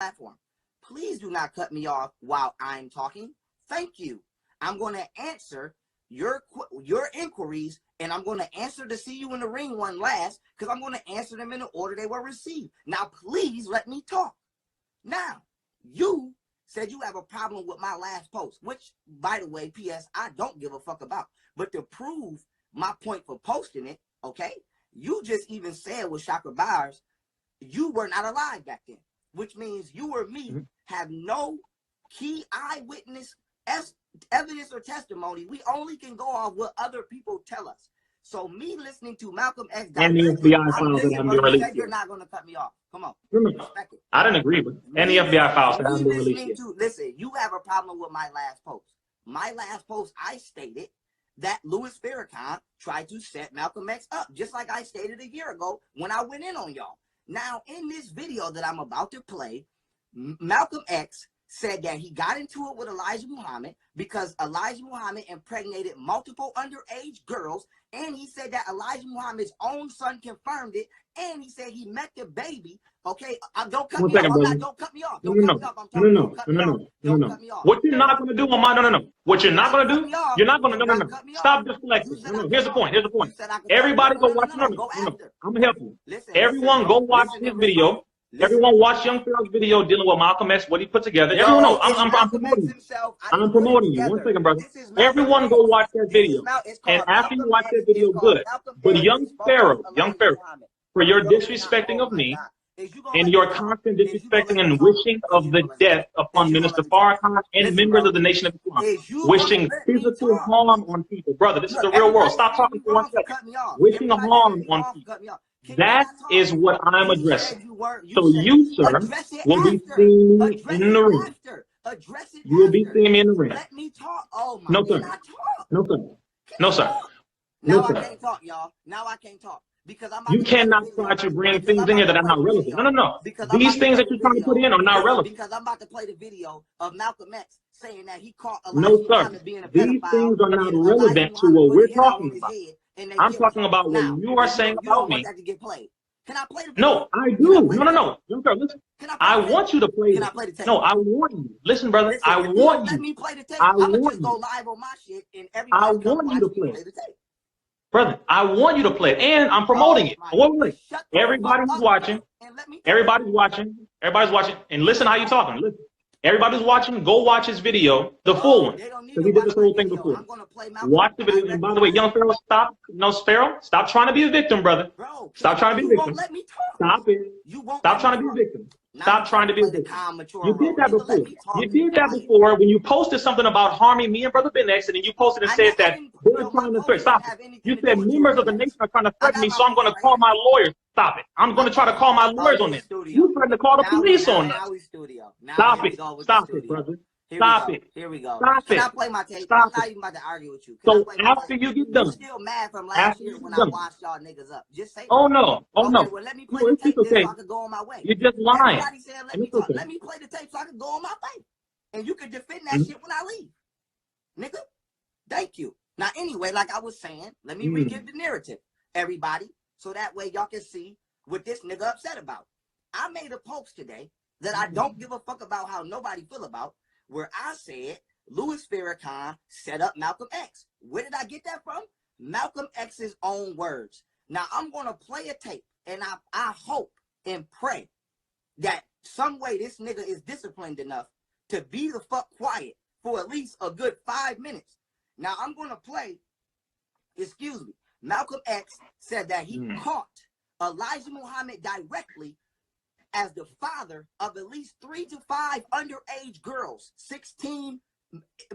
platform. Please do not cut me off while I'm talking. Thank you. I'm going to answer your inquiries, and I'm going to answer the see you in the ring one last, because I'm going to answer them in the order they were received. Now, please let me talk. Now, you said you have a problem with my last post, which, by the way, P.S., I don't give a fuck about. But to prove my point for posting it, okay, you just even said with Chakra Bars, you were not alive back then, which means you or me have no key eyewitness evidence or testimony. We only can go off what other people tell us. So me listening to Malcolm X and the FBI files that haven't been released. You're not going to cut me off. Come on. I didn't agree with any FBI files that haven't been released yet. Listen, you have a problem with my last post. My last post, I stated that Louis Farrakhan tried to set Malcolm X up, just like I stated a year ago when I went in on y'all. Now, in this video that I'm about to play, Malcolm X said that he got into it with Elijah Muhammad because Elijah Muhammad impregnated multiple underage girls, and he said that Elijah Muhammad's own son confirmed it, and he said he met the baby. Okay, don't cut me off. Don't cut me off. No. What you're not going to do on my What you're not going to do, you're not going to no. Stop deflecting. Here's the point. Everybody go watch. I'm gonna help you. Everyone go watch his video. Everyone watch Young Pharaoh's video dealing with Malcolm X, what he put together. Everyone knows. I'm promoting you. I'm promoting you. 1 second, brother. Everyone go watch that video. And after you watch that video, good. But Young Pharaoh, for your disrespecting of me, and your constant disrespecting and wishing of the death upon Minister Farrakhan and members of the Nation of Islam, wishing physical harm on people. Brother, this is the real world. Stop talking for 1 second. Wishing harm on people. That is what I'm addressing. So you, sir, will be seeing me in the ring. You will be seeing me in the ring. Let me talk. Oh my. No, sir. No, sir. No, sir. Now I can't talk, y'all. Now I can't talk. Because you cannot try to bring things in here that are not relevant. No. These things that you're trying to put in are not relevant. Because I'm about to play the video of Malcolm X saying that he caught no, sir. These things are not relevant to what we're talking about. I'm talking about what you are saying about me. Can I play the No, I do. No. Listen. I want you to play it. No, I want you. Listen, brother. I want you. Let me play the tape. I'm going to just go live on my shit and everybody I want you to play it. Brother, I want you to play it, and I'm promoting it. Wait. Everybody's watching. Everybody's watching. And listen how you're talking. Listen. Everybody's watching. Go watch his video, the full one. Because he did this whole thing before. Watch the video. And by the way, Young Pharaoh, stop. No, Pharaoh, stop trying to be a victim, brother. Stop trying to be a victim. Stop it. Stop trying to be a victim. Stop trying to be a victim. You did that before. You did that before when you posted something about harming me and Brother Ben X, and then you posted and said that they're trying to threaten. Stop it. You said members of the nation are trying to threaten me, so I'm going to call my lawyers. Stop it. I'm going to try to call my lawyers on this. You threatened to call the police on this. Stop it. Stop it, brother. Stop it. Here we go. Stop it. Can I play my tape? Stop I'm not even about to argue with you. So after you get done. You still mad from last year when I washed y'all niggas up. Just say oh no. Oh no. Well, let me play the tape so I can go on my way. You're just lying. Everybody said let me talk. Let me play the tape so I can go on my way. And you can defend that shit when I leave. Nigga. Thank you. Now anyway, like I was saying, let me re-give the narrative, everybody, so that way y'all can see what this nigga upset about. I made a post today that I don't give a fuck about how nobody feel about, where I said Louis Farrakhan set up Malcolm X. Where did I get that from? Malcolm X's own words. Now I'm going to play a tape, and I hope and pray that some way this nigga is disciplined enough to be the fuck quiet for at least a good 5 minutes. Now I'm going to play, Malcolm X said that he caught Elijah Muhammad directly as the father of at least 3 to 5 underage girls, 16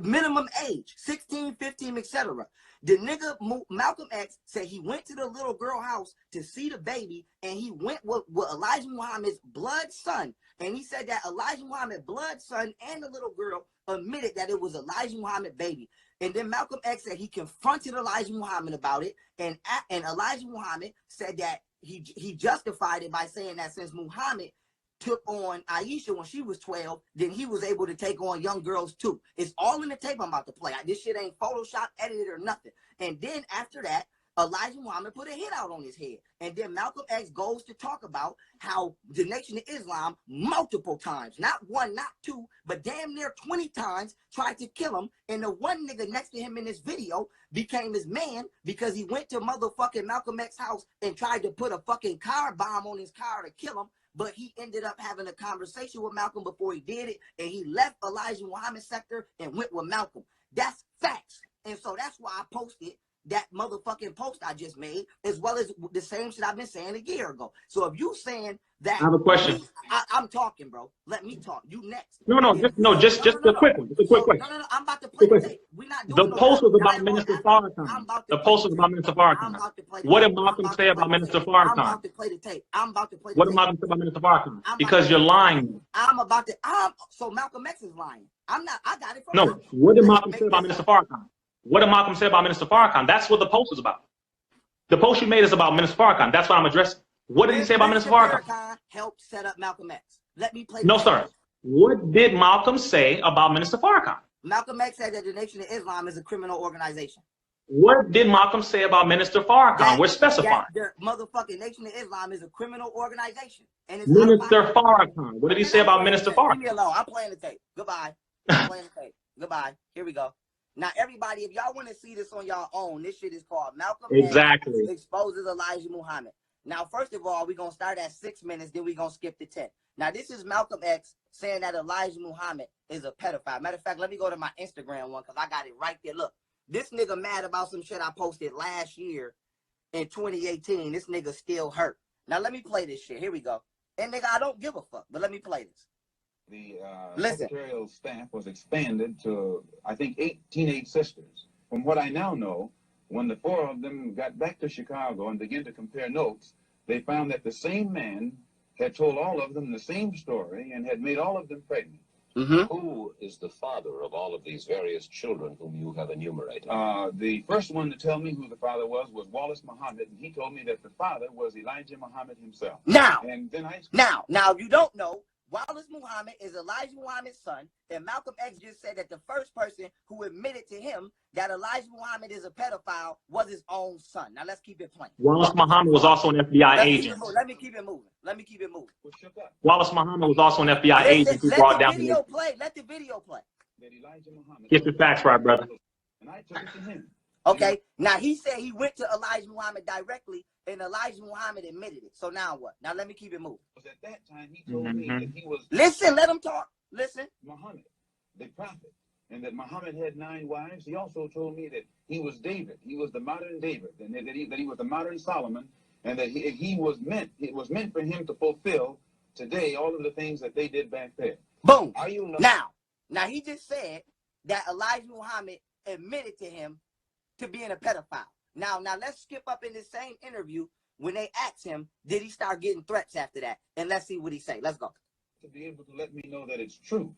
minimum age, 16, 15, etc. The nigga Malcolm X said he went to the little girl house to see the baby, and he went with Elijah Muhammad's blood son. And he said that Elijah Muhammad's blood son and the little girl admitted that it was Elijah Muhammad's baby. And then Malcolm X said he confronted Elijah Muhammad about it, and Elijah Muhammad said that he justified it by saying that since Muhammad took on Aisha when she was 12, then he was able to take on young girls too. It's all in the tape I'm about to play. This shit ain't Photoshop edited or nothing. And then after that, Elijah Muhammad put a hit out on his head. And then Malcolm X goes to talk about how the Nation of Islam multiple times, not one, not two, but damn near 20 times tried to kill him. And the one nigga next to him in this video became his man because he went to motherfucking Malcolm X's house and tried to put a fucking car bomb on his car to kill him. But he ended up having a conversation with Malcolm before he did it. And he left Elijah Muhammad's sector and went with Malcolm. That's facts. And so that's why I posted that motherfucking post I just made, as well as the same shit I've been saying a year ago. So if you saying that, I have a question. I'm talking, bro. Let me talk. You next. Just a quick one. Just a quick one. No. I'm about to play the tape. We're not doing the post was about Minister Farrakhan. The post was about Minister Farrakhan. What did Malcolm say about Minister Farrakhan? I'm about to play the tape. What did Malcolm say about Minister Farrakhan? Because you're lying. So Malcolm X is lying. I'm not. I got it from No. What did Malcolm say about Minister Farrakhan? What did Malcolm say about Minister Farrakhan? That's what the post is about. The post you made is about Minister Farrakhan. That's what I'm addressing. What did he say about Minister Farrakhan? Helped set up Malcolm X. Let me play. No, sir. What did Malcolm say about Minister Farrakhan? Malcolm X said that the Nation of Islam is a criminal organization. What did Malcolm say about Minister Farrakhan? We're specifying. The motherfucking Nation of Islam is a criminal organization. And it's Minister Farrakhan. What did he say about Minister Farrakhan? Leave me alone. I'm playing the tape. Goodbye. I'm playing the tape. Goodbye. Here we go. Now, everybody, if y'all want to see this on y'all own, this shit is called Malcolm X Exposes Elijah Muhammad. Now, first of all, we're going to start at 6 minutes, then we're going to skip to 10. Now, this is Malcolm X saying that Elijah Muhammad is a pedophile. Matter of fact, let me go to my Instagram one because I got it right there. Look, this nigga mad about some shit I posted last year in 2018. This nigga still hurt. Now, let me play this shit. Here we go. And nigga, I don't give a fuck, but let me play this. The secretarial staff was expanded to, I think, 8 teenage sisters. From what I now know, when the 4 of them got back to Chicago and began to compare notes, they found that the same man had told all of them the same story and had made all of them pregnant. Who is the father of all of these various children whom you have enumerated? The first one to tell me who the father was Wallace Muhammad, and he told me that the father was Elijah Muhammad himself. Now, and then now, if you don't know, Wallace Muhammad is Elijah Muhammad's son, and Malcolm X just said that the first person who admitted to him that Elijah Muhammad is a pedophile was his own son. Now let's keep it plain. Wallace Muhammad was also an FBI agent. Let me keep it moving. Wallace Muhammad was also an FBI agent who brought down the Let the video play. Get the facts right, brother. And I took it to him. Okay, now he said he went to Elijah Muhammad directly, and Elijah Muhammad admitted it. So now what? Now let me keep it moving. At that time, he told me that he was... Listen, let him talk. Listen. Muhammad, the prophet, and that Muhammad had 9 wives. He also told me that he was David. He was the modern David, and that he was the modern Solomon, and that it was meant for him to fulfill today all of the things that they did back there. Boom. Now he just said that Elijah Muhammad admitted to him to being a pedophile. Now let's skip up in this same interview when they asked him, did he start getting threats after that? And let's see what he say. Let's go. To be able to let me know that it's true.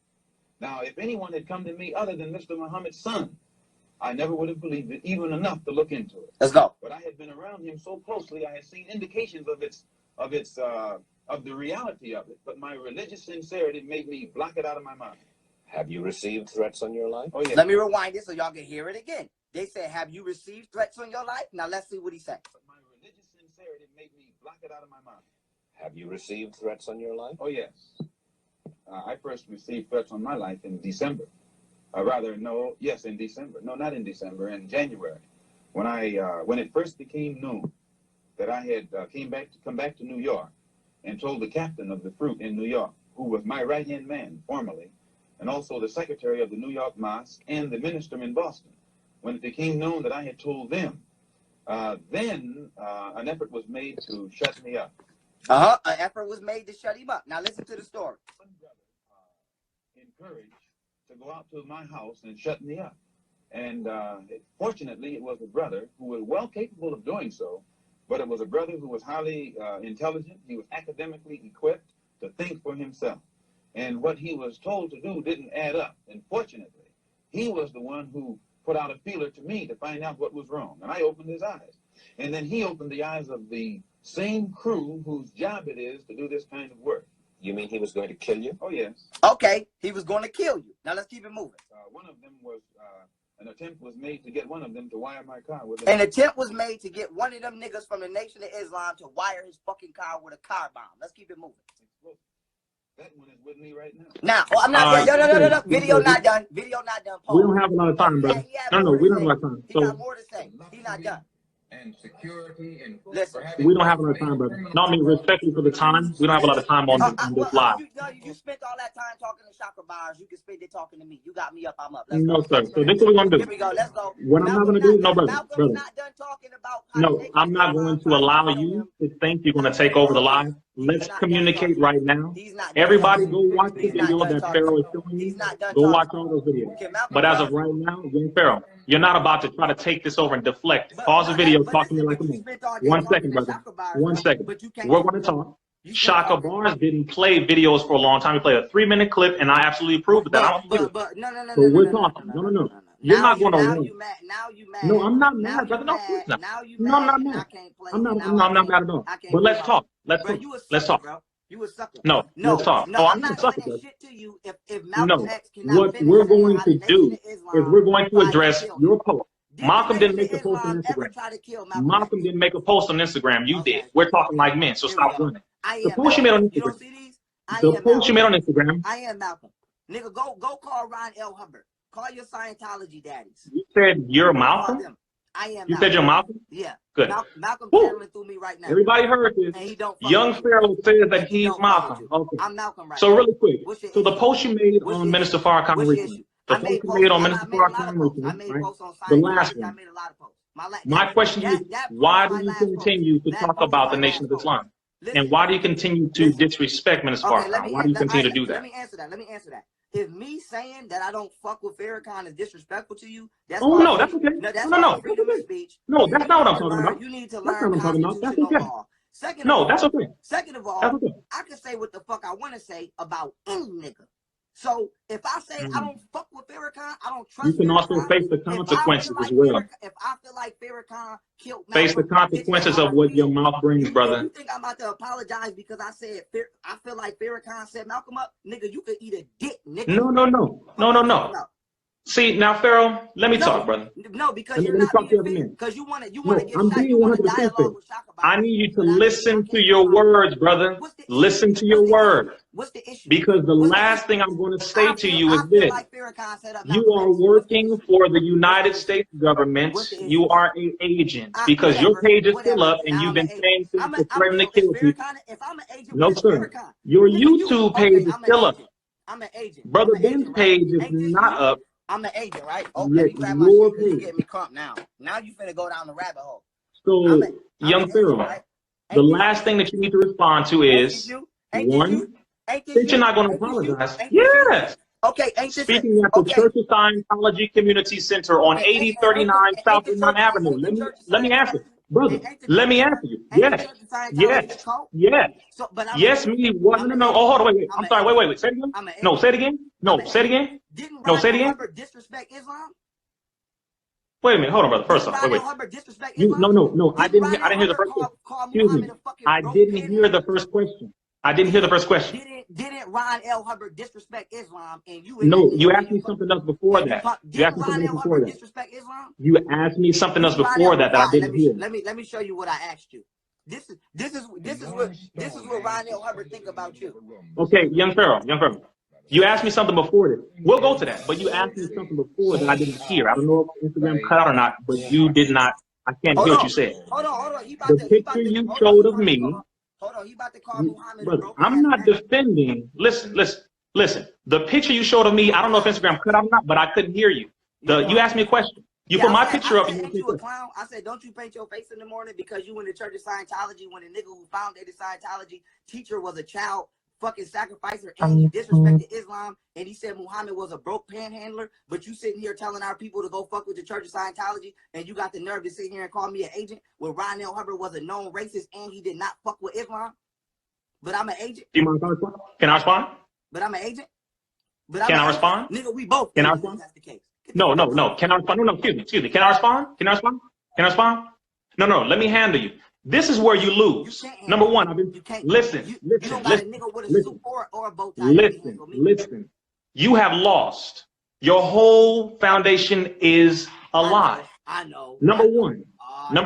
Now, if anyone had come to me other than Mr. Muhammad's son, I never would have believed it, even enough to look into it. Let's go. But I had been around him so closely, I had seen indications of the reality of it. But my religious sincerity made me block it out of my mind. Have you received threats on your life? Oh, yeah. Let me rewind it so y'all can hear it again. They said, have you received threats on your life? Now let's see what he said. But my religious sincerity made me block it out of my mind. Have you received threats on your life? Oh, yes. I first received threats on my life in December. In December. No, not in December, in January. When it first became known that I had come back to New York and told the captain of the fruit in New York, who was my right-hand man formerly, and also the secretary of the New York Mosque and the minister in Boston. When it became known that I had told them, then an effort was made to shut me up. An effort was made to shut him up. Now listen to the story. One brother encouraged to go out to my house and shut me up. And fortunately, it was a brother who was well capable of doing so, but it was a brother who was highly intelligent. He was academically equipped to think for himself. And what he was told to do didn't add up. And fortunately, he was the one who put out a feeler to me to find out what was wrong. And I opened his eyes. And then he opened the eyes of the same crew whose job it is to do this kind of work. You mean he was going to kill you? Oh, yes. Okay, he was going to kill you. Now let's keep it moving. One of them was An attempt was made to get one of them to wire my car with An attempt was made to get one of them niggas from the Nation of Islam to wire his fucking car with a car bomb. Let's keep it moving. That one is with me right now. Now, oh, I'm not done. No. Video not done. Video not done. We don't have a lot of time, brother. No, we don't have a lot of time. He got more to say. He's not done. And security and listen, we don't have a lot of time, brother. No, I mean, respectfully for the time, we don't have a lot of time on this live. You spent all that time talking to chakra bars. You can spend it talking to me. You got me up, I'm up. No, sir. So this is what we're going to do. Here we go. Let's go. What I'm not going to do, no, brother. Malcolm's not done talking about no, I'm not going to allow you to think you're going to take over the live. Let's communicate right now. Everybody go watch the video that Pharaoh is showing you. Go watch all those videos. But as of right now, Young Pharaoh, you're not about to try to take this over and deflect. Pause the video, talk to me like a man. 1 second, brother. 1 second. We're going to talk. Shaka Bars didn't play videos for a long time. He played a 3-minute clip, and I absolutely approve of that. I don't do it. No. So we're talking. No. You're not going to win. Now you mad. No, I'm not mad, brother. No, I'm not mad. I'm not mad at all. But let's talk. Let's talk. You a sucker. No, let's talk. No, I'm not a sucker. Shit to you if Malcolm X what we're going to do is we're going to address your post. Malcolm didn't make a post on Instagram. Malcolm didn't make a post on Instagram. You did. We're talking like men, so stop doing it. The post you made on Instagram. The post you made on Instagram. I am Malcolm. Nigga, go call Ron L. Hubbard. Call your Scientology daddies. You said you're Malcolm? I am. You said you're Malcolm? Yeah. Good. Malcolm channeling through me right now. Everybody heard this. Young Pharaoh says that he's Malcolm. Okay. I'm Malcolm right now. So really quick. So the post you made on Minister Farrakhan recently. The post you made on Minister Farrakhan recently, right? The last one. My question is, why do you continue to talk about the Nation of Islam? And why do you continue to disrespect Minister Farrakhan? Why do you continue to do that? Let me answer that. If me saying that I don't fuck with Farrakhan is disrespectful to you, that's no, that's okay. No, freedom of speech. No, that's not what I'm talking about. You need to learn constitutional law. Second of all, I can say what the fuck I want to say about any nigga. So if I say I don't fuck with Farrakhan, I don't trust. You can also face the consequences as well. If I feel like Farrakhan killed, face the consequences of what your mouth brings, brother. You think I'm about to apologize because I said I feel like Farrakhan set Malcolm up? Nigga, you could eat a dick, nigga. No. See, now, Pharaoh, let me talk, brother. No, because you're not being because you want to get I'm being 100% fair. I need you to listen to your words, brother. Listen to your words. What's the issue? Because the last thing I'm going to say to you is this. You are working for the United States government. You are an agent because your page is still up and you've been saying things to threaten to kill people. No, sir. Your YouTube page is still up. I'm an agent. Brother Ben's page is not up. I'm an agent, right? Okay, you get me caught now. Now you finna go down the rabbit hole. So, Young Pharaoh, the last thing that you need to respond to is, one, since you're not going to apologize. Yes. Okay, speaking at the Church of Scientology Community Center on 8039 South Vermont Avenue. Let me answer. Brother, let me answer you. Yes, me. What? No. Oh, hold on, wait. I'm sorry. Wait. Say it again. No, say it again. No, say it again. No, say it again. Disrespect Islam? Wait a minute. Hold on, brother. First off, wait. No. I didn't hear the first question. Excuse me. I didn't hear the first question. Didn't Ron L. Hubbard disrespect Islam and you? No, you asked me something else before that. You asked me something else before that. Disrespect Islam? You asked me something else before that I didn't hear. Let me show you what I asked you. This is what Ron L. Hubbard think about you. Okay, Young Pharaoh. You asked me something before this. We'll go to that, but you asked me something before that I didn't hear. I don't know if Instagram cut out or not, but you did not. I can't hear what you said. Hold on. The picture you showed of me. Hold on, he about to call Muhammad. But I'm not defending. Listen. The picture you showed of me, I don't know if Instagram cut out or not, but I couldn't hear you. You asked me a question. You put my picture up. You a clown. I said, don't you paint your face in the morning because you in the Church of Scientology when the nigga who founded the Scientology teacher was a child fucking sacrificer and he disrespected Islam and he said Muhammad was a broke panhandler, but you sitting here telling our people to go fuck with the Church of Scientology and you got the nerve to sit here and call me an agent when Ron L. Hubbard was a known racist and he did not fuck with Islam? But I'm an agent. Can I respond? But I'm an agent. Can I respond? Nigga, we both. Can I respond? That's the case. No. Can I respond? No, excuse me. Can I respond? No. Let me handle you. This is where you lose. Number one, listen. You have lost. Your whole foundation is a lie. I know. Number one. I'm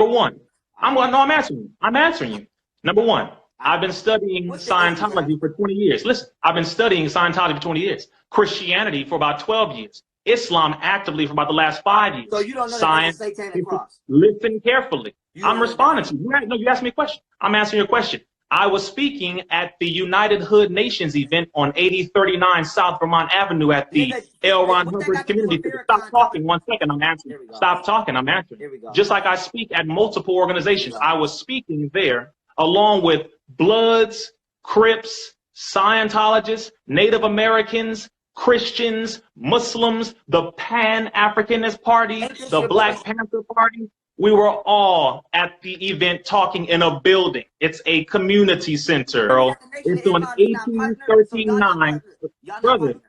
answering you. I'm answering you. Number one. I've been studying Scientology for 20 years. Listen, I've been studying Scientology for 20 years. Christianity for about 12 years. Islam actively for about the last 5 years. So you don't know Science. the satanic cross. Listen carefully. I'm responding to you. No, you asked me a question. I'm answering your question. I was speaking at the United Hood Nations event on 8039 South Vermont Avenue at the L. Ron Hubbard Community Center. Stop talking 1 second. I'm answering. Stop talking. I'm answering. Just like I speak at multiple organizations. I was speaking there along with Bloods, Crips, Scientologists, Native Americans, Christians, Muslims, the Pan-Africanist Party, the Black Panther Party. We were all at the event talking in a building. It's a community center. It's on 1839. Brother,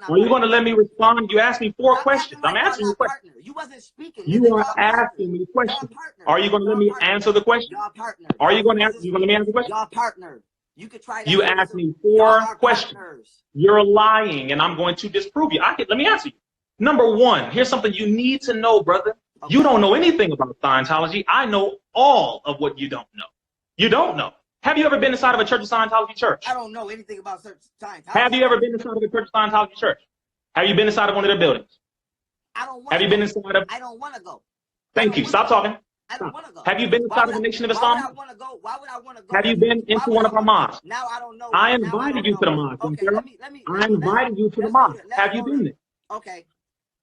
are you going to let me respond? You asked me 4 questions. I'm answering your question. You wasn't speaking. You are asking me questions. Are you going to let me answer the question? Are you going to let me answer the question? Y'all partner. You could try. You asked me 4 questions. You're lying, and I'm going to disprove you. Let me answer you. Number 1, here's something you need to know, brother. Okay. You don't know anything about Scientology. I know all of what you don't know. You don't know. Have you ever been inside of a Church of Scientology church? I don't know anything about Scientology. Have you ever been inside of a Church of Scientology church? Have you been inside of one of their buildings? I don't want Have you been inside of? I don't want to go. Thank you. Stop talking. I don't want to go. Have you been inside of the Nation of Islam? Why would I want to go? Why would I want to go? Have you been into one of our mosques? Now I don't know. I invited you to the mosque. Okay, I invited you to the mosque. Have you been there? Okay.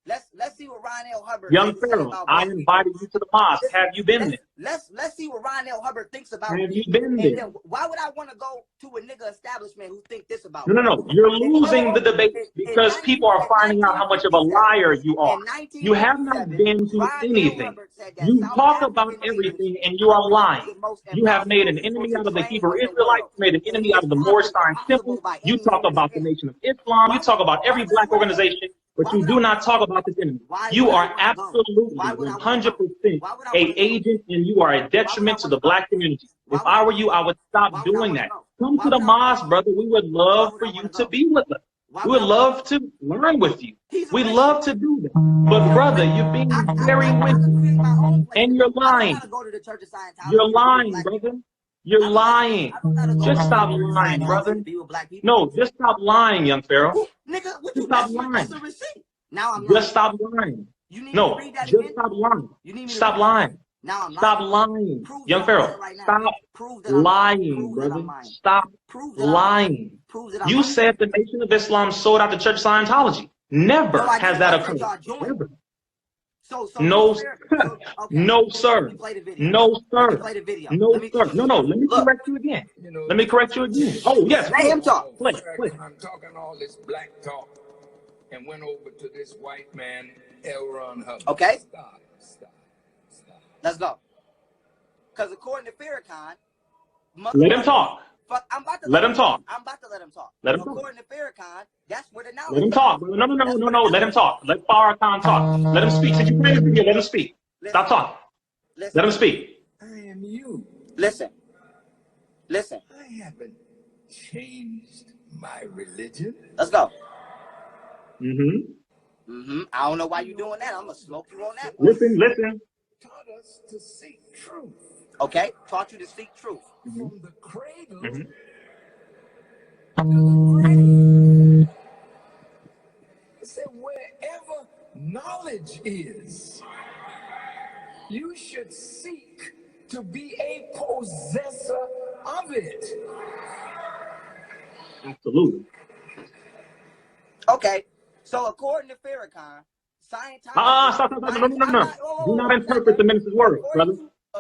Let's see what Ron L. Hubbard. Young Pharaoh, I invited you to the mosque. Have you been there? Let's see what Ron L. Hubbard thinks about. Have you been there? Why would I want to go to a nigga establishment who think this about? No. You're losing the debate because people are finding out how much of a liar you are. You have not been to anything. You talk about everything and you are lying. You have made an enemy out of the Hebrew Israelites, made an enemy out of the Moorish Temple. You talk about the Nation of Islam. You talk about every black organization. But you do not talk about this enemy. You are absolutely 100% an agent, and you are a detriment to the black community. If I were you, I would stop doing that. Come to the mosque, brother. We would love for you to be with us. We would love to learn with you. We love to do that. But brother, you're being very wicked, and you're lying. You're lying, brother. You're lying. Just stop lying, brother. No, just stop lying, Young Pharaoh. Just stop lying. Just stop lying. No, just stop lying. Stop lying. Stop lying. Young Pharaoh, stop lying, brother. Stop lying. You said the Nation of Islam sold out the Church of Scientology. Never has that occurred. Never. No, no, sir. No, sir. No, sir. No. Let me correct you again. Let me correct you again. Oh, yes. Let him talk. Please. I'm talking all this black talk and went over to this white man, L. Ron Hubbard. Okay. Stop. Let's go. Because according to Farrakhan, let him talk. I'm about to let him talk. I'm about to let him talk. Let him talk. According to Farrakhan, that's where the knowledge. Let him talk. No. Let him talk. Let Farrakhan talk. Let him speak. Since you played the video, let him speak. Stop talking. Let him speak. I am you. Listen. I haven't changed my religion. Let's go. Mm-hmm. I don't know why you're doing that. I'm gonna smoke you on that. Listen. Taught us to seek truth. Okay, taught you to seek truth. From the cradle to Mm-hmm. the grave. It said wherever knowledge is, you should seek to be a possessor of it. Absolutely. Okay, so according to Farrakhan, Scientology. Stop. No. Do not interpret the minister's words, brother.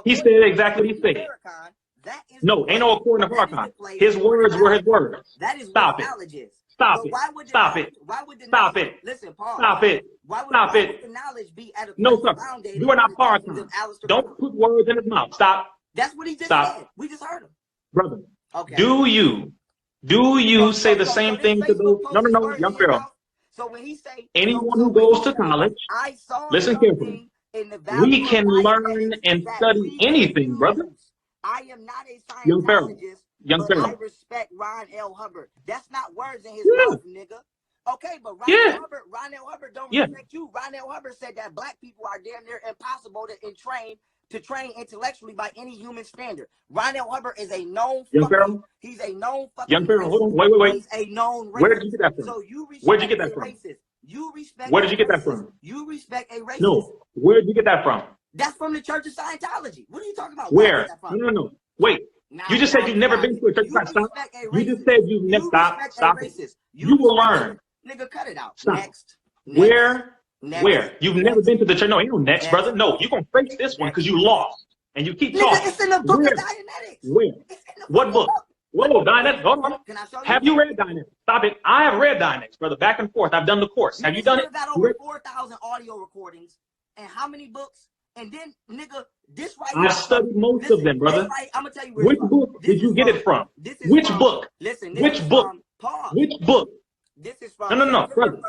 He said exactly what he said. No, ain't no according to Farrakhan. His words were his words. Stop it. Stop it. Stop it. Listen, Paul. Stop it. Stop it. No, sir. You are not Farrakhan. Don't put words in his mouth. Stop. That's what he just said. We just heard him. Brother, okay. Do you say the same thing to those? No, Young Pharaoh. So when he say anyone who goes to college, listen carefully. We can learn and study anything, brother. I am not a Young Pharaoh. Scientologist, Young but Pharaoh. I respect Ron L. Hubbard. That's not words in his mouth, nigga. Okay, but Ronell Hubbard don't respect you. Ronell Hubbard said that black people are damn near impossible to train intellectually by any human standard. Ronell Hubbard is a known he's a known fucking Young Pharaoh, hold on, wait. He's a known racist. Where did you get that from? So you respect Where did you get that from? Racist. You respect Where did you get that from? You respect a racist. No, where did you get that from? That's from the Church of Scientology. What are you talking about? Where? No. Wait. You just said you've never been to a church of Scientology. You just said you've never stop it. You will learn. Nigga, cut it out. Stop. Next. Where? You've never been to the church. No, ain't no next, brother. No, you're going to face this one because you lost. And you keep talking. It's in the book of Dianetics. Where? What book? Whoa, Dianetics. Hold on. Have you read Dianetics? Stop it. I have read Dianetics, brother. Back and forth. I've done the course. Have you done it? I've got over 4,000 audio recordings. And how many books? And then, nigga, this right here. I studied most of them, brother. I'm going to tell you which book did you get it from? Which book? Listen, which book? Which book? This is from no, brother.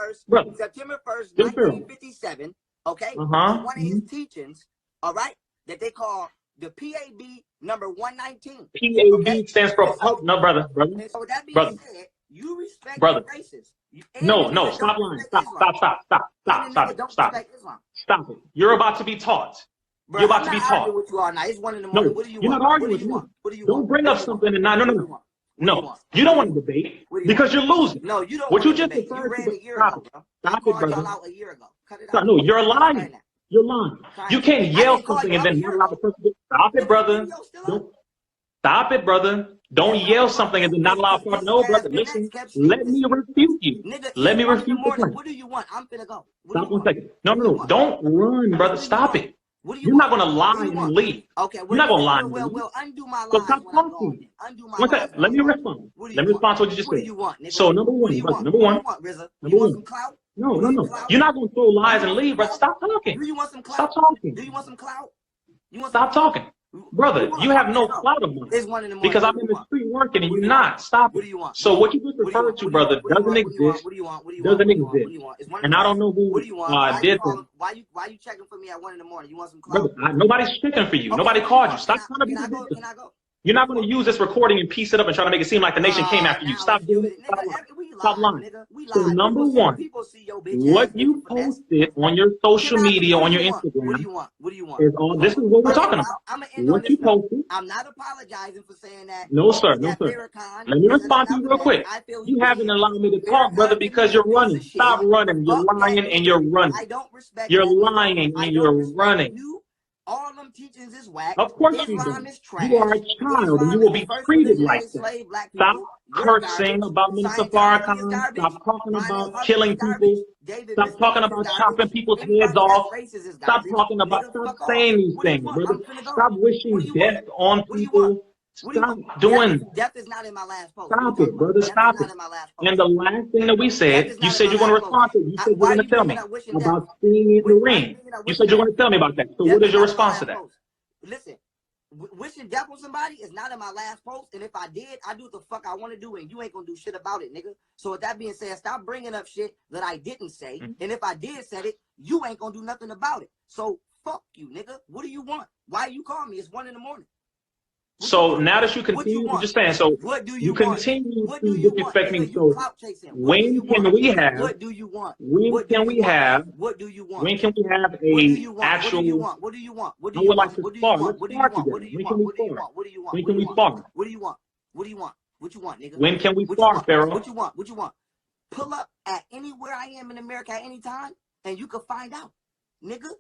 September 1st, 1957. Okay? One of his teachings, all right, that they call the PAB number 119. PAB stands for no, brother. And so that being said, you respect racists. No, stop lying. Stop it. You're about to be taught. You're about to be taught. With you all night. It's 1 in the morning. What do you you're want? not arguing with me. Don't bring up something and no. You don't want to debate because you're losing. No, you don't. What you just referred to a year ago. Stop it, brother. A year ago. Cut it out. No, you're lying. You're lying. You can't yell something and then not allow the person to stop it, brother. Stop it, brother. Don't yell something and then not allow the person. No, brother. Listen. Let me refute you. Let me refute the claim. What do you want? I'm finna go. Stop 1 second. No. Don't run, brother. Stop it. You're not going to lie and leave. Okay. You're not going to lie and leave. Well, undo my lies. So stop talking. 1 second. Let me respond. Let me respond to what you just said. So number one. Number one. No. You're not going to throw lies and leave, brother. Stop talking. Do you want some clout? Stop talking. Do you want some clout? Stop talking. Brother, you have no clout of mine because I'm in the street working and you're not. Stop it. So what you just referred to, brother, doesn't exist. Doesn't exist. And I don't know who did this. Why you checking for me at 1 in the morning? You want some clout? Brother, nobody's checking for you. Nobody called you. Stop trying to be the victim. You're not going to use this recording and piece it up and try to make it seem like the nation came after you. Stop doing it. Stop lying. So number one, what you posted on your social media, on your Instagram, is all. This is what we're talking about. What you posted. I'm not apologizing for saying that. No, sir. No, sir. Let me respond to you real quick. You haven't allowed me to talk, brother, because you're running. Stop running. You're lying and you're running. You're lying and you're running. All them teachings is whack. Of course you do. You are a child and you will be treated like that. Stop cursing about Minister Farrakhan. Stop talking about killing people. Stop talking about chopping people's heads off. Stop talking about, stop saying these things, brother. Stop wishing death on people. Stop doing that. Death is not in my last post. Stop it, brother. Stop it. And the last thing that we said, you said you're going to respond to it. You said you're going to tell me about seeing it in the ring. You said you're going to tell me about that. So what is your response to that? Listen, wishing death on somebody is not in my last post. And if I did, I do what the fuck I want to do. And you ain't going to do shit about it, nigga. So with that being said, stop bringing up shit that I didn't say. And if I did say it, you ain't going to do nothing about it. So fuck you, nigga. What do you want? Why you call me? It's 1 in the morning. So now that you continue to just saying, so you continue to disrespect me. So when can we have? What do you want? When can we have? What do you want? When can we have a actual? What do you want? I would like to spar. Let's spar together. When can we spar? When can we spar? What do you want? What do you want? What you want, nigga? When can we spar, Pharaoh? What you want? What you want? Pull up at anywhere I am in America at any time, and you can find out, nigga.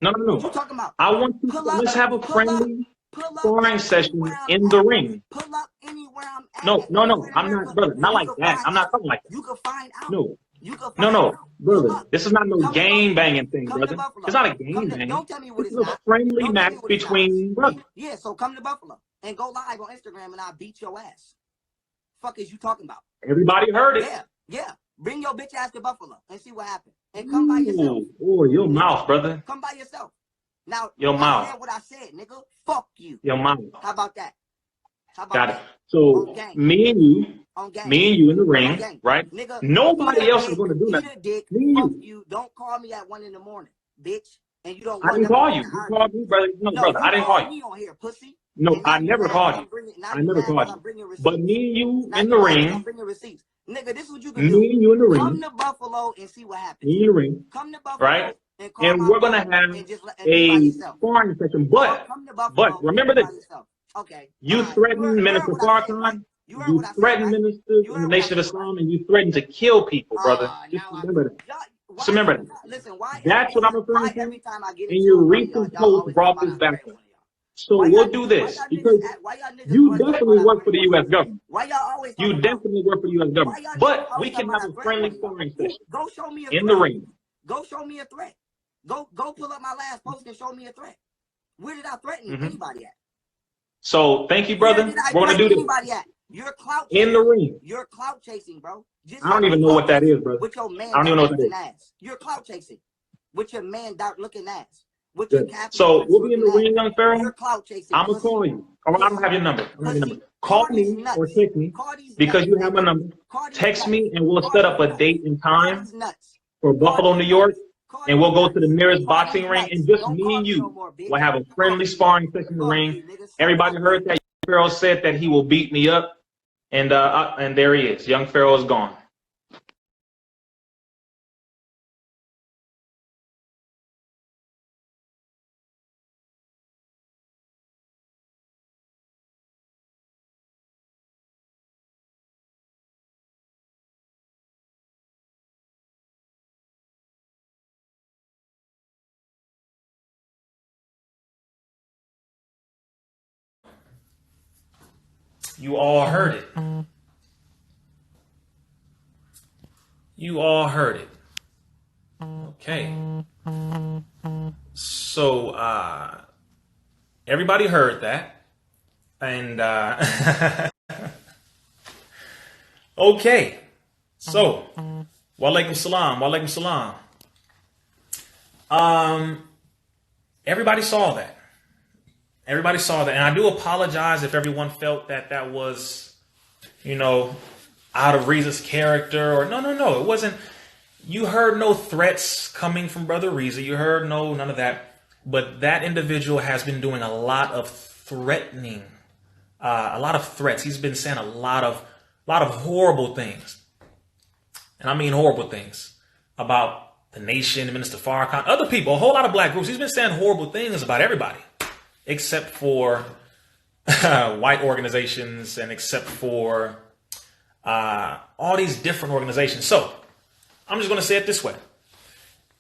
No. What you talking about? I want to. Let's have a friendly sparring session in the ring. Pull up anywhere I'm at. No. I'm not, brother. Not like that. I'm not talking like that. You can find out. No. You can find No, out. brother. This is not no game banging thing, brother. It's not a game banging. Don't tell me what it's not. This is a friendly match between brothers. Yeah, so come to Buffalo and go live on Instagram and I'll beat your ass. Fuck is you talking about? Everybody heard it. Yeah. Bring your bitch ass to Buffalo and see what happens. And come by yourself. Oh, your mouth, brother. Come by yourself. Now, your mouth. I said what I said, nigga. Fuck you. Your mouth. How about that? Got it. So me and you in the ring, right? Nigga, nobody else is going to do that. Fuck you. Don't call me at 1 in the morning, bitch. And you don't. I didn't call you. You called me, brother. No, brother. I didn't call you. Me on here, pussy. No, I never called you. I never called you. But me and you in the ring. Nigga, this is what you can me do. and you in the ring. Come to Buffalo and see what happens. Me in the ring. Come to Buffalo, right? And we're gonna have a sparring session. But remember this. Okay. You threatened Minister Farrakhan. You threatened ministers in the Nation of Islam, and you threatened to kill people, brother. Just remember that. Just remember that. Listen, why? That's what I'm referring to. And your recent post brought this back up. So we'll do this because you definitely work for the U.S. government. You definitely work for the U.S. government. But we can have a friendly sparring session in the ring. Go show me a threat. Go pull up my last post and show me a threat. Where did I threaten anybody at? So thank you, brother. We're gonna do this. You're clout in the ring. You're clout chasing, bro. I don't even know what that is, brother. With your man, I don't even know what that is. Ass. You're clout chasing with your man dark looking ass. So we'll be in the ring, Young Pharaoh. I'm gonna call you. Or I don't have your number. Call me or text me because you have my number. Text me and we'll set up a date and time for Buffalo, New York, and we'll go to the nearest boxing ring, and just me and you will have a friendly sparring session in the ring. Everybody heard that. Young Pharaoh said that he will beat me up, and there he is. Young Pharaoh is gone. You all heard it. You all heard it. Okay. So, everybody heard that. And, okay. So, walaikum salam, walaikum salam. Everybody saw that. Everybody saw that. And I do apologize if everyone felt that that was, out of Rizza's character or no. It wasn't. You heard no threats coming from Brother Rizza. You heard none of that. But that individual has been doing a lot of threatening, a lot of threats. He's been saying a lot of horrible things. And I mean horrible things about the nation, Minister Farrakhan, other people, a whole lot of black groups. He's been saying horrible things about everybody, except for white organizations and except for all these different organizations. So I'm just going to say it this way.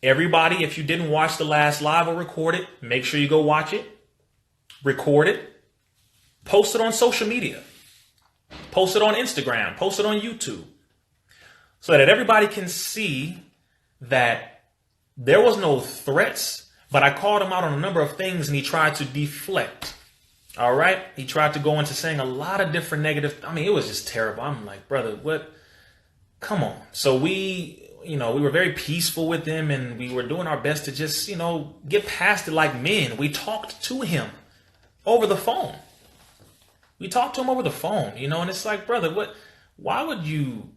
Everybody, if you didn't watch the last live or record it, make sure you go watch it, record it, post it on social media, post it on Instagram, post it on YouTube, so that everybody can see that there was no threats, but I called him out on a number of things and he tried to deflect. All right. He tried to go into saying a lot of different negative. I mean, it was just terrible. I'm like, brother, what? Come on. So we were very peaceful with him and we were doing our best to just, get past it like men. We talked to him over the phone. We talked to him over the phone, and it's like, brother, why would you,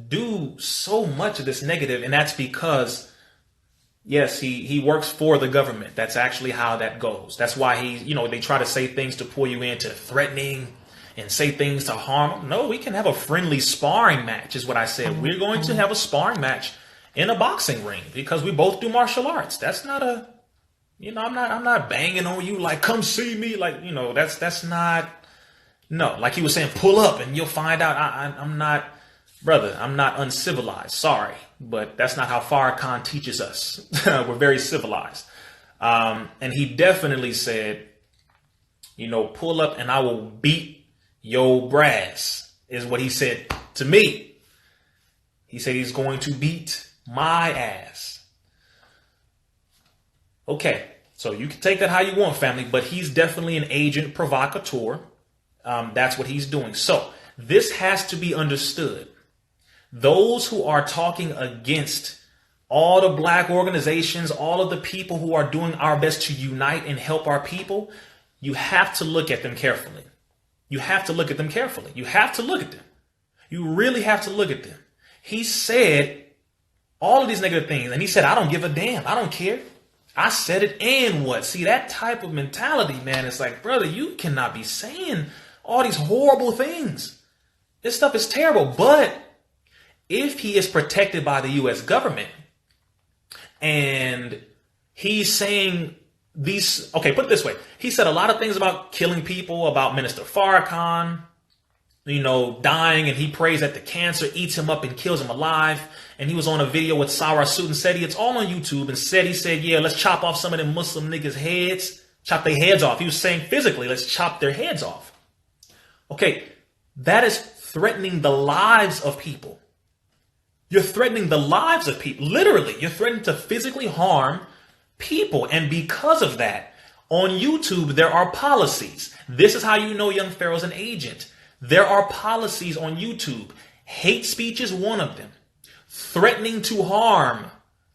do so much of this negative? And that's because, yes, he works for the government. That's actually how that goes. That's why they try to say things to pull you into threatening and say things to harm. No, we can have a friendly sparring match is what I said. We're going to have a sparring match in a boxing ring because we both do martial arts. That's not a, I'm not banging on you like, come see me. Like, that's not, no, like he was saying, pull up and you'll find out I'm not, brother, I'm not uncivilized. Sorry, but that's not how Farrakhan teaches us. We're very civilized. And he definitely said, pull up and I will beat your brass, is what he said to me. He said he's going to beat my ass. Okay, so you can take that how you want, family, but he's definitely an agent provocateur. That's what he's doing. So this has to be understood. Those who are talking against all the black organizations, all of the people who are doing our best to unite and help our people, you have to look at them carefully. You have to look at them carefully. You have to look at them. You really have to look at them. He said all of these negative things, and he said, I don't give a damn. I don't care. I said it, and what? See, that type of mentality, man, it's like, brother, you cannot be saying all these horrible things. This stuff is terrible. But if he is protected by the U.S. government and he's saying these, okay, put it this way. He said a lot of things about killing people, about Minister Farrakhan, you know, dying, and he prays that the cancer eats him up and kills him alive. And he was on a video with Sarasut and Seti. It's all on YouTube. And Seti said, yeah, let's chop off some of them Muslim niggas' heads. Chop their heads off. He was saying physically, let's chop their heads off. Okay, that is threatening the lives of people. You're threatening the lives of people. Literally, you're threatening to physically harm people. And because of that, on YouTube, there are policies. This is how you know Young Pharaoh's an agent. There are policies on YouTube. Hate speech is one of them. Threatening to harm,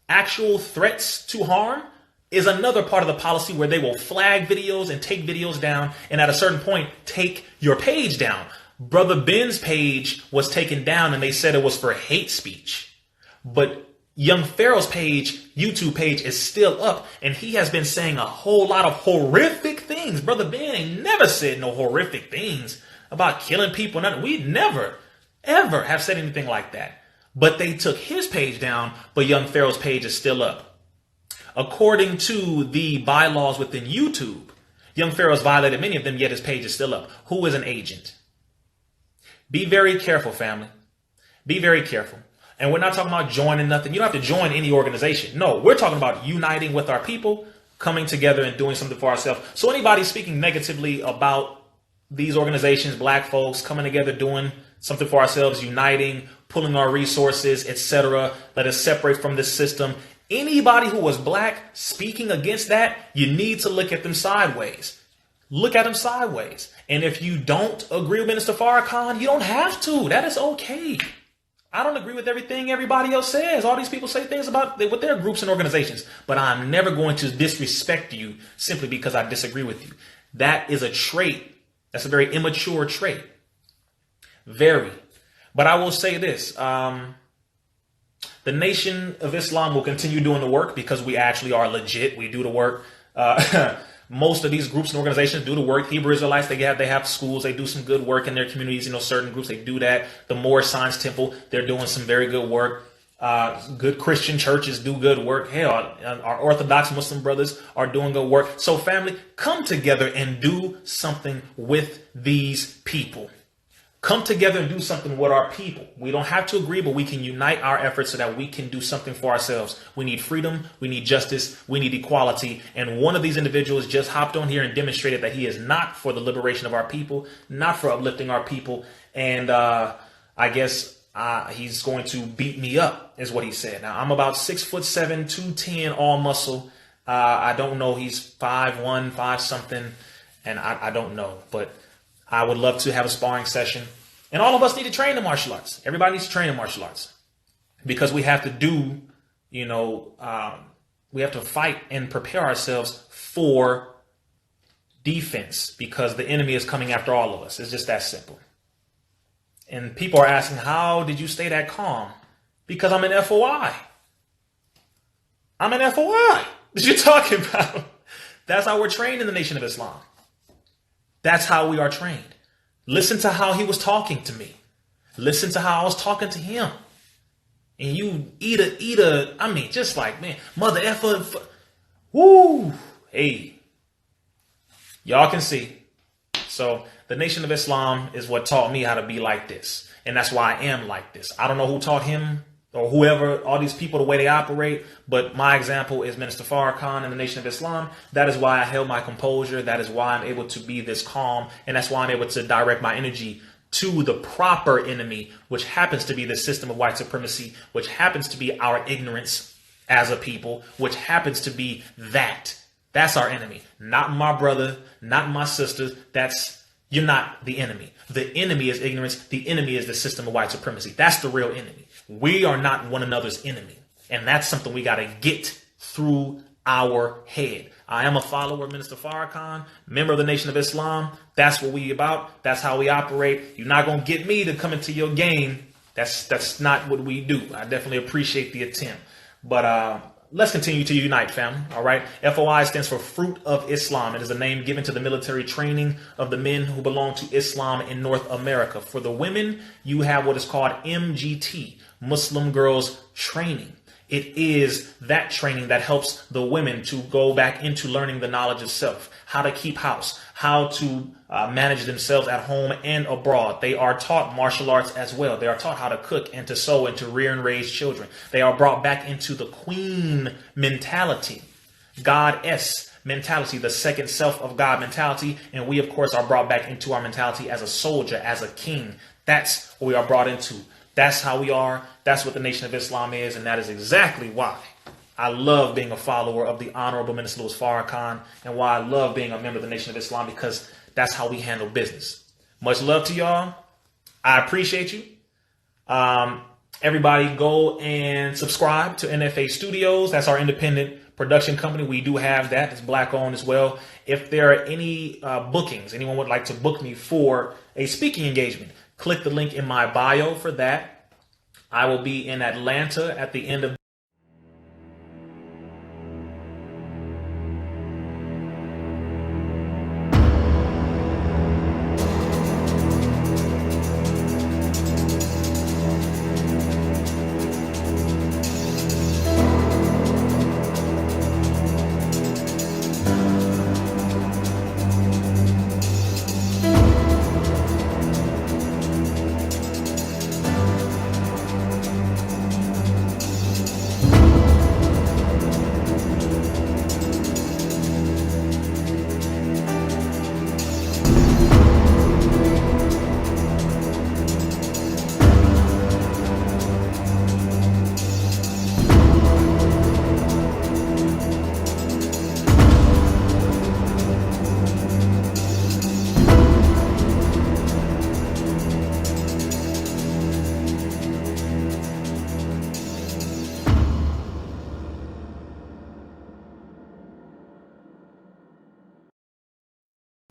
actual threats to harm, is another part of the policy where they will flag videos and take videos down, and at a certain point, take your page down. Brother Ben's page was taken down, and they said it was for hate speech. But Young Pharaoh's page, YouTube page, is still up, and he has been saying a whole lot of horrific things. Brother Ben ain't never said no horrific things about killing people. Nothing. We never, ever have said anything like that. But they took his page down, but Young Pharaoh's page is still up. According to the bylaws within YouTube, Young Pharaoh's violated many of them, yet his page is still up. Who is an agent? Be very careful, family. Be very careful. And we're not talking about joining nothing. You don't have to join any organization. No, we're talking about uniting with our people, coming together and doing something for ourselves. So anybody speaking negatively about these organizations, black folks, coming together, doing something for ourselves, uniting, pulling our resources, etc. Let us separate from this system. Anybody who was black speaking against that, you need to look at them sideways. Look at them sideways. And if you don't agree with Minister Farrakhan, you don't have to. That is okay. I don't agree with everything everybody else says. All these people say things about with their groups and organizations. But I'm never going to disrespect you simply because I disagree with you. That is a trait. That's a very immature trait. Very. But I will say this. The Nation of Islam will continue doing the work because we actually are legit. We do the work. Most of these groups and organizations do the work. Hebrew Israelites, they have schools. They do some good work in their communities. You know, certain groups, they do that. The Moorish Science Temple, they're doing some very good work. Good Christian churches do good work. Hell, our Orthodox Muslim brothers are doing good work. So family, come together and do something with these people. Come together and do something with our people. We don't have to agree, but we can unite our efforts so that we can do something for ourselves. We need freedom. We need justice. We need equality. And one of these individuals just hopped on here and demonstrated that he is not for the liberation of our people, not for uplifting our people. And I guess he's going to beat me up, is what he said. Now, I'm about 6'7", 210, all muscle. I don't know. He's 5'1", 5 something. And I don't know. But I would love to have a sparring session. And all of us need to train in martial arts. Everybody needs to train in martial arts. Because we have to do, you know, we have to fight and prepare ourselves for defense. Because the enemy is coming after all of us. It's just that simple. And people are asking, how did you stay that calm? Because I'm an FOI. I'm an FOI. What you talking about? That's how we're trained in the Nation of Islam. That's how we are trained. Listen to how he was talking to me. Listen to how I was talking to him. And you I mean, just like, man, mother effer. Woo. Hey. Y'all can see. So the Nation of Islam is what taught me how to be like this. And that's why I am like this. I don't know who taught him or whoever, all these people, the way they operate. But my example is Minister Farrakhan and the Nation of Islam. That is why I held my composure. That is why I'm able to be this calm. And that's why I'm able to direct my energy to the proper enemy, which happens to be the system of white supremacy, which happens to be our ignorance as a people, which happens to be that. That's our enemy. Not my brother, not my sister. You're not the enemy. The enemy is ignorance. The enemy is the system of white supremacy. That's the real enemy. We are not one another's enemy. And that's something we got to get through our head. I am a follower of Minister Farrakhan, member of the Nation of Islam. That's what we about. That's how we operate. You're not going to get me to come into your game. That's not what we do. I definitely appreciate the attempt. But let's continue to unite, family. All right. FOI stands for Fruit of Islam. It is a name given to the military training of the men who belong to Islam in North America. For the women, you have what is called MGT, Muslim Girls Training. It is that training that helps the women to go back into learning the knowledge of self, how to keep house, how to manage themselves at home and abroad. They are taught martial arts as well. They are taught how to cook and to sew and to rear and raise children. They are brought back into the queen mentality, goddess mentality, the second self of God mentality. And we, of course, are brought back into our mentality as a soldier, as a king. That's what we are brought into. That's how we are. That's what the Nation of Islam is. And that is exactly why I love being a follower of the Honorable Minister Louis Farrakhan, and why I love being a member of the Nation of Islam, because that's how we handle business. Much love to y'all. I appreciate you. Everybody go and subscribe to NFA Studios. That's our independent production company. We do have that. It's black owned as well. If there are any bookings, anyone would like to book me for a speaking engagement, click the link in my bio for that. I will be in Atlanta at the end of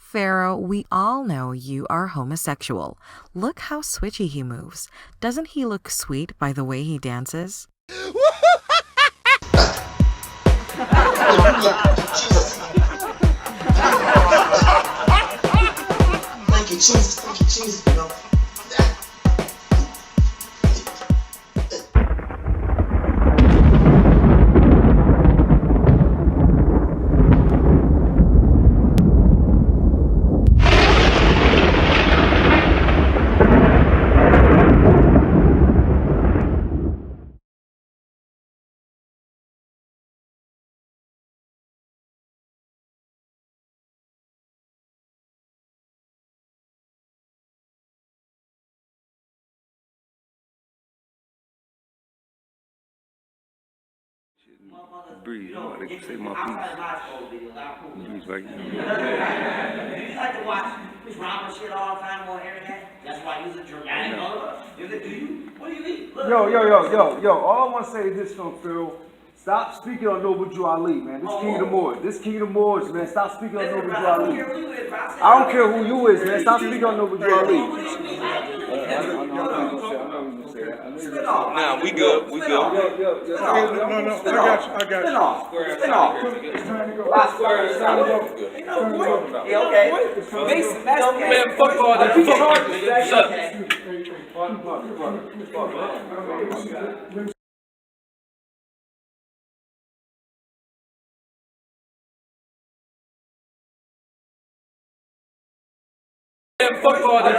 Pharaoh, we all know you are homosexual. Look how switchy he moves. Doesn't he look sweet by the way he dances? Thank you, Jesus. Thank you, Jesus. You know. Breeze, I'm about to say my piece. Breeze right now. You like to watch drama shit all the time on the internet? That's why you're a dramatic mother. Do you? What do you mean? Yo. All I want to say is this, Young Pharaoh. Stop speaking on Noble Drew Ali, man. This King of the Moors. This King of the Moors, man. Stop speaking on Noble Drew Ali. I don't care who you is, man. Stop speaking on Noble Drew Ali. Nah, we good. We good. No, I got you. Spin off. Yeah, okay. Mason, that's Man, fuck all that. Fuck all that. Fuck all that.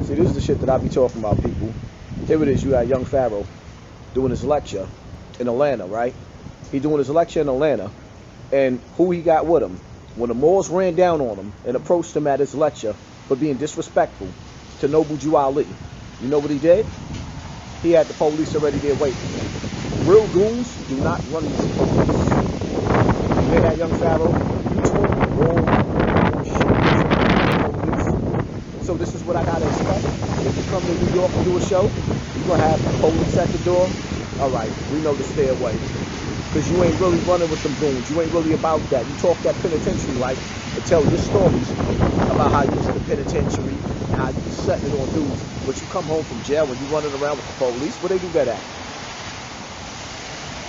See, this is the shit that I be talking about, people. Here it is, you got Young Pharaoh doing his lecture in Atlanta, right? He doing his lecture in Atlanta, and who he got with him? When the Moors ran down on him and approached him at his lecture for being disrespectful to Noble Drew Ali, you know what he did? He had the police already there waiting. Real goons do not run into the police. You hear that, Young Pharaoh? You talk wrong shit. So this is what I gotta expect. If you come to New York and do a show, you're gonna have the police at the door. All right, we know to stay away. Because you ain't really running with them goons. You ain't really about that. You talk that penitentiary life and tell your stories about how you was in the penitentiary and how you was setting it on dudes. But you come home from jail when you running around with the police. Where they do that at?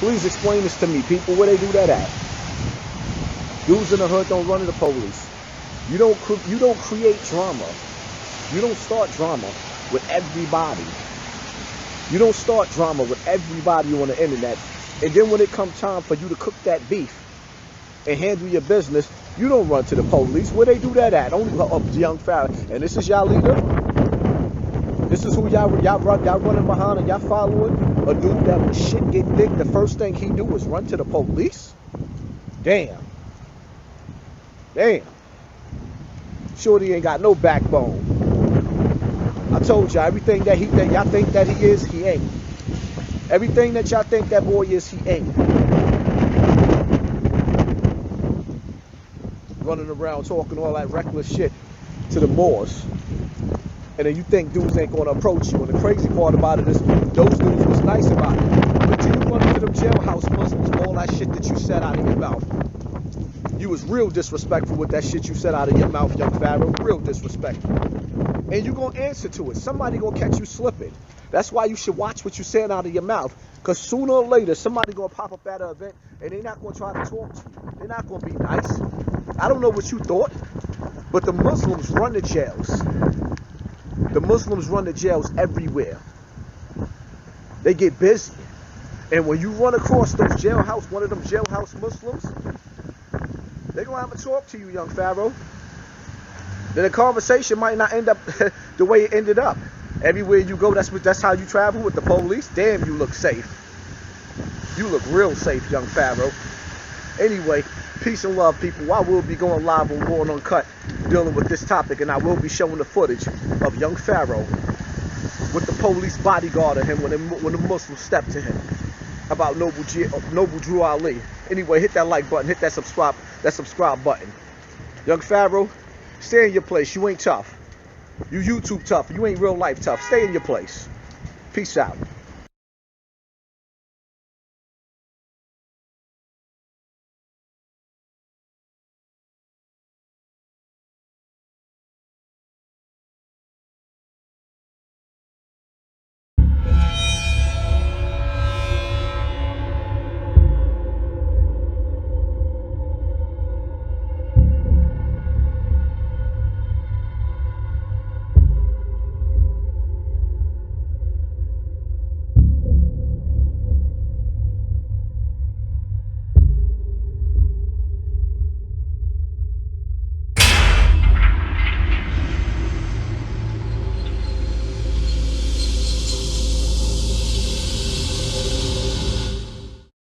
Please explain this to me, people. Where they do that at? Dudes in the hood don't run to the police. You don't create drama. You don't start drama with everybody. You don't start drama with everybody on the internet. And then when it comes time for you to cook that beef and handle your business, you don't run to the police. Where they do that at? Only Young Pharaoh. And this is y'all leader? This is who y'all running behind and y'all following? A dude that when shit get thick, the first thing he do is run to the police? Damn. Damn. Shorty ain't got no backbone. I told y'all, everything that y'all think that he is, he ain't. Everything that y'all think that boy is, he ain't. Running around talking all that reckless shit to the Moors. And then you think dudes ain't gonna approach you. And the crazy part about it is, those dudes was nice about it. But till you run into them jailhouse Muslims for all that shit that you said out of your mouth. You was real disrespectful with that shit you said out of your mouth, Young Pharaoh. Real disrespectful. And you gonna answer to it. Somebody gonna catch you slipping. That's why you should watch what you saying out of your mouth. Because sooner or later, somebody gonna pop up at an event and they're not gonna try to talk to you. They're not gonna be nice. I don't know what you thought, but the Muslims run the jails. The Muslims run the jails everywhere. They get busy. And when you run across those jailhouse, one of them jailhouse Muslims, they're gonna have to talk to you, Young Pharaoh. Then the conversation might not end up the way it ended up. Everywhere you go, that's how you travel with the police. Damn, you look safe. You look real safe, Young Pharaoh. Anyway, peace and love, people. I will be going live on Raw and Uncut dealing with this topic, and I will be showing the footage of Young Pharaoh with the police bodyguard of him when the Muslims stepped to him about Noble Drew Ali. Anyway, hit that like button, hit that subscribe button. Young Pharaoh, stay in your place. You ain't tough. You YouTube tough. You ain't real life tough. Stay in your place. Peace out.